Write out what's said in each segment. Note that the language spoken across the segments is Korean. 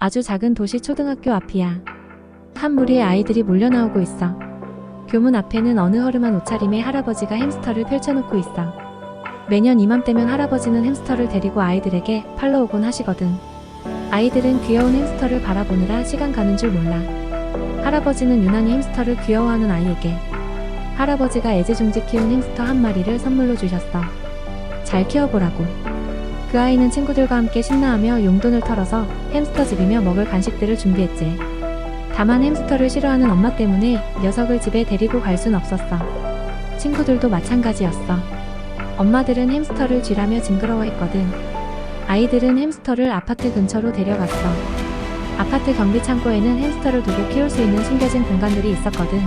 아주 작은 도시 초등학교 앞이야. 한 무리의 아이들이 몰려나오고 있어. 교문 앞에는 어느 허름한 옷차림의 할아버지가 햄스터를 펼쳐놓고 있어. 매년 이맘때면 할아버지는 햄스터를 데리고 아이들에게 팔러 오곤 하시거든. 아이들은 귀여운 햄스터를 바라보느라 시간 가는 줄 몰라. 할아버지는 유난히 햄스터를 귀여워하는 아이에게 할아버지가 애지중지 키운 햄스터 한 마리를 선물로 주셨어. 잘 키워보라고. 그 아이는 친구들과 함께 신나하며 용돈을 털어서 햄스터 집이며 먹을 간식들을 준비했지. 다만 햄스터를 싫어하는 엄마 때문에 녀석을 집에 데리고 갈 순 없었어. 친구들도 마찬가지였어. 엄마들은 햄스터를 쥐라며 징그러워했거든. 아이들은 햄스터를 아파트 근처로 데려갔어. 아파트 경비 창고에는 햄스터를 두고 키울 수 있는 숨겨진 공간들이 있었거든.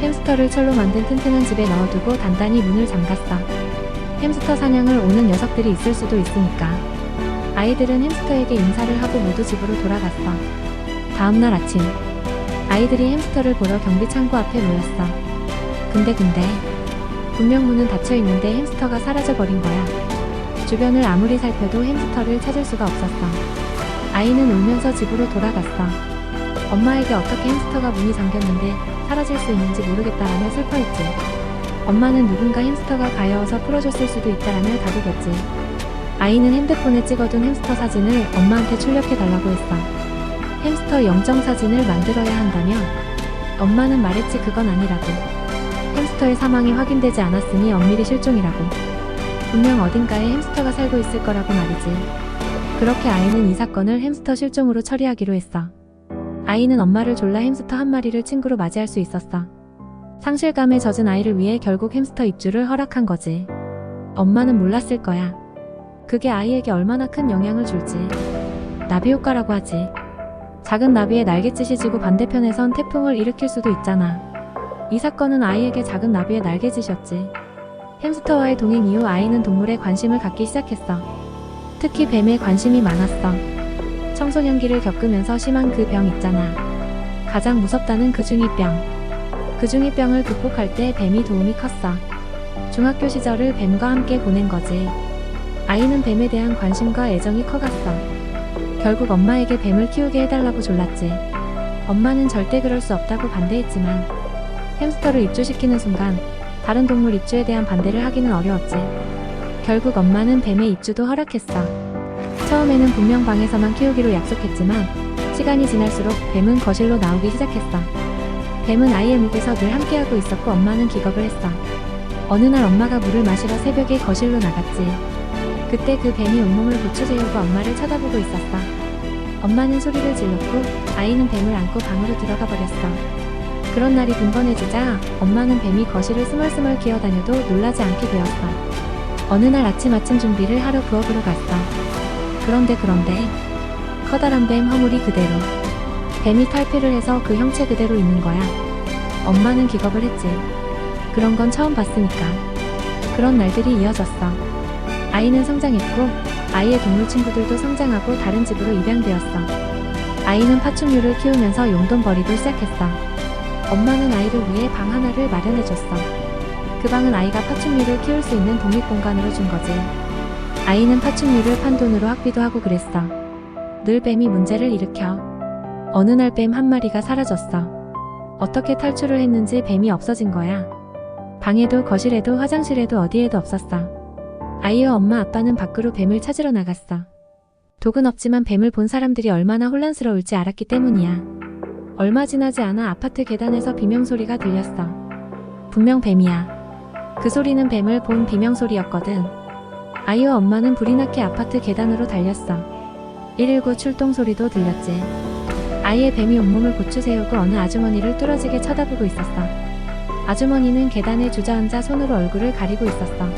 햄스터를 철로 만든 튼튼한 집에 넣어두고 단단히 문을 잠갔어. 햄스터 사냥을 오는 녀석들이 있을 수도 있으니까. 아이들은 햄스터에게 인사를 하고 모두 집으로 돌아갔어. 다음날 아침, 아이들이 햄스터를 보러 경비 창고 앞에 모였어. 근데 분명 문은 닫혀있는데 햄스터가 사라져버린 거야. 주변을 아무리 살펴도 햄스터를 찾을 수가 없었어. 아이는 울면서 집으로 돌아갔어. 엄마에게 어떻게 햄스터가 문이 잠겼는데 사라질 수 있는지 모르겠다라며 슬퍼했지. 엄마는 누군가 햄스터가 가여워서 풀어줬을 수도 있다라며 다독였지. 아이는 핸드폰에 찍어둔 햄스터 사진을 엄마한테 출력해달라고 했어. 햄스터 영정 사진을 만들어야 한다며? 엄마는 말했지 그건 아니라고. 햄스터의 사망이 확인되지 않았으니 엄밀히 실종이라고. 분명 어딘가에 햄스터가 살고 있을 거라고 말이지. 그렇게 아이는 이 사건을 햄스터 실종으로 처리하기로 했어. 아이는 엄마를 졸라 햄스터 한 마리를 친구로 맞이할 수 있었어. 상실감에 젖은 아이를 위해 결국 햄스터 입주를 허락한 거지. 엄마는 몰랐을 거야. 그게 아이에게 얼마나 큰 영향을 줄지. 나비 효과라고 하지. 작은 나비의 날갯짓이 지고 반대편에선 태풍을 일으킬 수도 있잖아. 이 사건은 아이에게 작은 나비의 날갯짓이었지. 햄스터와의 동행 이후 아이는 동물에 관심을 갖기 시작했어. 특히 뱀에 관심이 많았어. 청소년기를 겪으면서 심한 그 병 있잖아. 가장 무섭다는 그중이병. 그중이병을 극복할 때 뱀이 도움이 컸어. 중학교 시절을 뱀과 함께 보낸 거지. 아이는 뱀에 대한 관심과 애정이 커갔어. 결국 엄마에게 뱀을 키우게 해달라고 졸랐지. 엄마는 절대 그럴 수 없다고 반대했지만 햄스터를 입주시키는 순간 다른 동물 입주에 대한 반대를 하기는 어려웠지. 결국 엄마는 뱀의 입주도 허락했어. 처음에는 분명 방에서만 키우기로 약속했지만 시간이 지날수록 뱀은 거실로 나오기 시작했어. 뱀은 아이의 목에서 늘 함께하고 있었고 엄마는 기겁을 했어. 어느 날 엄마가 물을 마시러 새벽에 거실로 나갔지. 그때 그 뱀이 온몸을 부추재우고 엄마를 쳐다보고 있었어. 엄마는 소리를 질렀고 아이는 뱀을 안고 방으로 들어가 버렸어. 그런 날이 빈번해지자 엄마는 뱀이 거실을 스멀스멀 기어다녀도 놀라지 않게 되었어. 어느 날 아침 준비를 하러 부엌으로 갔어. 그런데 커다란 뱀 허물이 그대로. 뱀이 탈피를 해서 그 형체 그대로 있는 거야. 엄마는 기겁을 했지. 그런 건 처음 봤으니까. 그런 날들이 이어졌어. 아이는 성장했고 아이의 동물 친구들도 성장하고 다른 집으로 입양되었어. 아이는 파충류를 키우면서 용돈 벌이도 시작했어. 엄마는 아이를 위해 방 하나를 마련해줬어. 그 방은 아이가 파충류를 키울 수 있는 독립공간으로 준 거지. 아이는 파충류를 판 돈으로 학비도 하고 그랬어. 늘 뱀이 문제를 일으켜. 어느 날 뱀 한 마리가 사라졌어. 어떻게 탈출을 했는지 뱀이 없어진 거야. 방에도 거실에도 화장실에도 어디에도 없었어. 아이와 엄마 아빠는 밖으로 뱀을 찾으러 나갔어. 독은 없지만 뱀을 본 사람들이 얼마나 혼란스러울지 알았기 때문이야. 얼마 지나지 않아 아파트 계단에서 비명소리가 들렸어. 분명 뱀이야. 그 소리는 뱀을 본 비명소리였거든. 아이와 엄마는 불이 나게 아파트 계단으로 달렸어. 119 출동 소리도 들렸지. 아이의 뱀이 온몸을 고추세우고 어느 아주머니를 뚫어지게 쳐다보고 있었어. 아주머니는 계단에 주저앉아 손으로 얼굴을 가리고 있었어.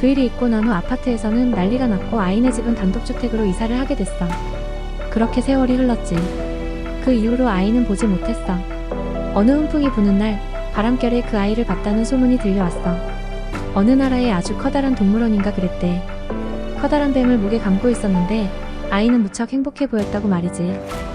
그 일이 있고 난 후 아파트에서는 난리가 났고 아이네 집은 단독주택으로 이사를 하게 됐어. 그렇게 세월이 흘렀지. 그 이후로 아이는 보지 못했어. 어느 훈풍이 부는 날 바람결에 그 아이를 봤다는 소문이 들려왔어. 어느 나라의 아주 커다란 동물원인가 그랬대. 커다란 뱀을 목에 감고 있었는데 아이는 무척 행복해 보였다고 말이지.